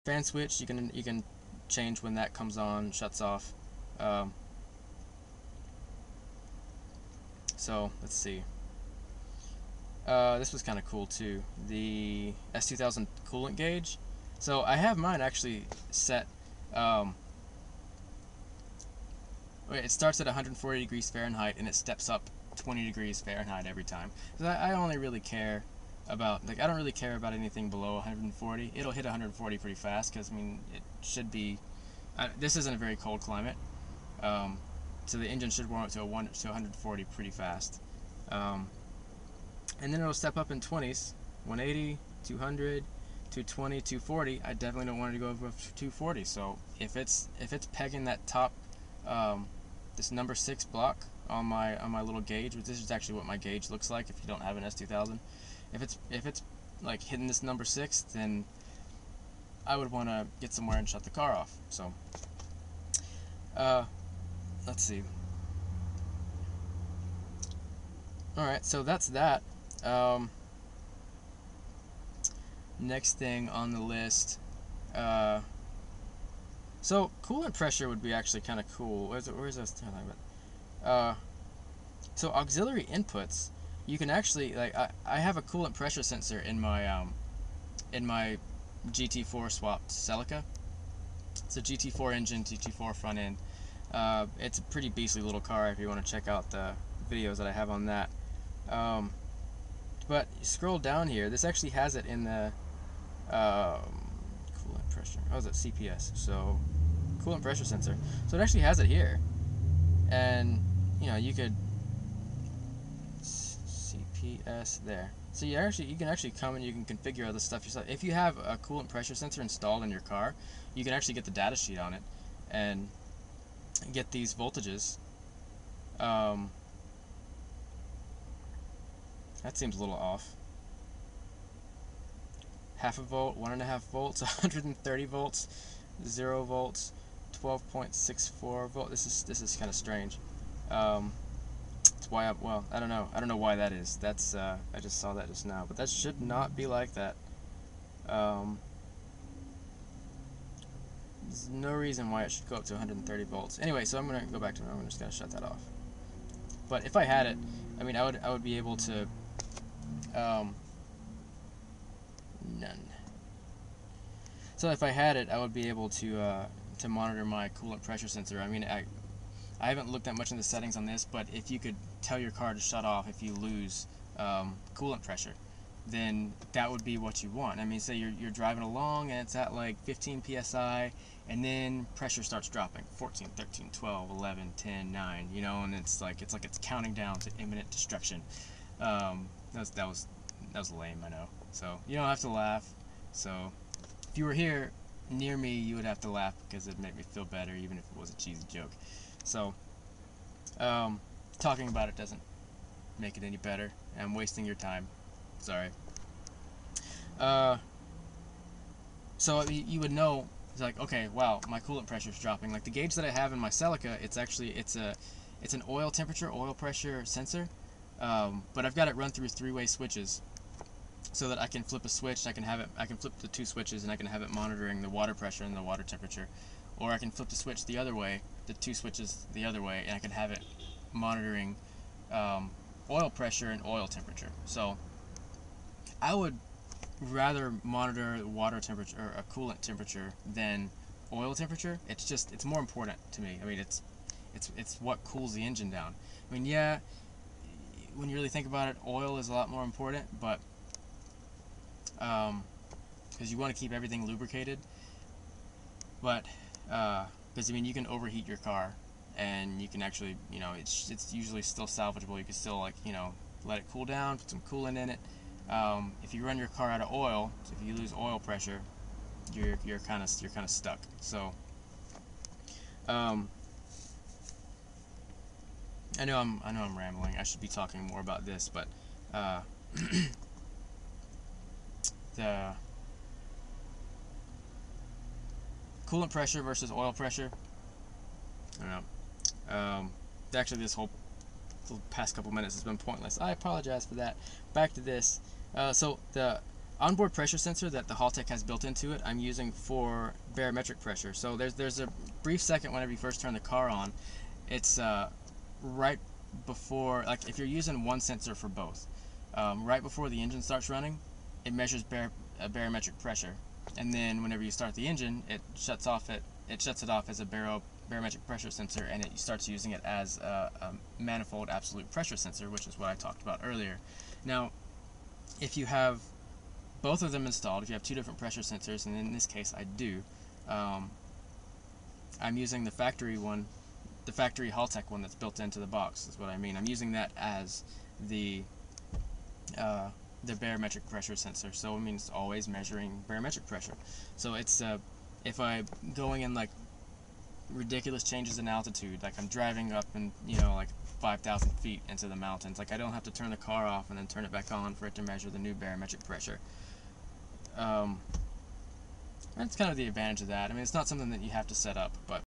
fan switch, you can change when that comes on, shuts off. So let's see. This was kind of cool too. The S2000 coolant gauge. So I have mine actually set. It starts at 140 degrees Fahrenheit and it steps up 20 degrees Fahrenheit every time. So I only really care about, I don't really care about anything below 140. It'll hit 140 pretty fast because, I mean, it should be. This isn't a very cold climate, so the engine should warm up to 140 pretty fast. And then it'll step up in 20s, 180, 200, 220, 240. I definitely don't want it to go above 240. So if it's pegging that top, this number 6 block on my little gauge, which this is actually what my gauge looks like if you don't have an S2000. If it's like hitting this number 6, then I would want to get somewhere and shut the car off. So let's see. Alright, so that's that. Next thing on the list, so coolant pressure would be actually kind of cool. Where's this talking about? So auxiliary inputs, you can actually, like, I have a coolant pressure sensor in my GT4 swapped Celica. It's a GT4 engine, GT4 front end. It's a pretty beastly little car if you want to check out the videos that I have on that. But you scroll down here, this actually has it in the coolant pressure. Oh, is it CPS? So coolant pressure sensor. So it actually has it here, and you know, you could CPS there. So you can actually come and you can configure all this stuff yourself. If you have a coolant pressure sensor installed in your car, you can actually get the data sheet on it and get these voltages. That seems a little off. Half a volt, 1.5 volts, 130 volts, 0 volts, 12.64 volt. This is kind of strange. That's why I don't know why that is. That's I just saw that just now, but that should not be like that. There's no reason why it should go up to 130 volts. Anyway, so I'm gonna go back to it. I'm just gonna shut that off. But if I had it, I mean, I would be able to. None. So if I had it, I would be able to monitor my coolant pressure sensor. I mean, I haven't looked that much in the settings on this, but if you could tell your car to shut off if you lose coolant pressure, then that would be what you want. I mean, say you're driving along and it's at like 15 psi, and then pressure starts dropping, 14, 13, 12, 11, 10, 9, you know, and it's like it's counting down to imminent destruction. That was lame, I know. So you don't have to laugh. So if you were here near me, you would have to laugh because it'd make me feel better, even if it was a cheesy joke. So talking about it doesn't make it any better. I'm wasting your time. Sorry. So you would know, it's like, okay, wow, my coolant pressure is dropping. Like the gauge that I have in my Celica, it's an oil temperature, oil pressure sensor, but I've got it run through 3-way switches, so that I can flip a switch. I can flip the 2 switches, and I can have it monitoring the water pressure and the water temperature, or I can flip the switch the other way, the 2 switches the other way, and I can have it monitoring oil pressure and oil temperature. So I would rather monitor water temperature or a coolant temperature than oil temperature. It's more important to me. I mean, it's what cools the engine down. I mean, yeah, when you really think about it, oil is a lot more important, but because you want to keep everything lubricated, but because I mean, you can overheat your car, and you can actually, you know, it's usually still salvageable. You can still, like, you know, let it cool down, put some coolant in it. If you run your car out of oil, so if you lose oil pressure, you're kind of stuck. So I know I'm rambling. I should be talking more about this, but the coolant pressure versus oil pressure, I don't know. Actually, this whole past couple minutes has been pointless. I apologize for that. Back to this. So the onboard pressure sensor that the Haltech has built into it, I'm using for barometric pressure. So there's a brief second whenever you first turn the car on. It's right before, like if you're using one sensor for both, right before the engine starts running, it measures barometric pressure, and then whenever you start the engine, it shuts it off as a barometric pressure sensor, and it starts using it as a manifold absolute pressure sensor, which is what I talked about earlier. Now, if you have both of them installed, if you have two different pressure sensors, and in this case I do, I'm using the factory one, the factory Haltech one that's built into the box, is what I mean. I'm using that as the barometric pressure sensor, so it means always measuring barometric pressure. So it's if I'm going in like ridiculous changes in altitude, like I'm driving up and like 5,000 feet into the mountains, like I don't have to turn the car off and then turn it back on for it to measure the new barometric pressure. That's kind of the advantage of that. I mean, it's not something that you have to set up, but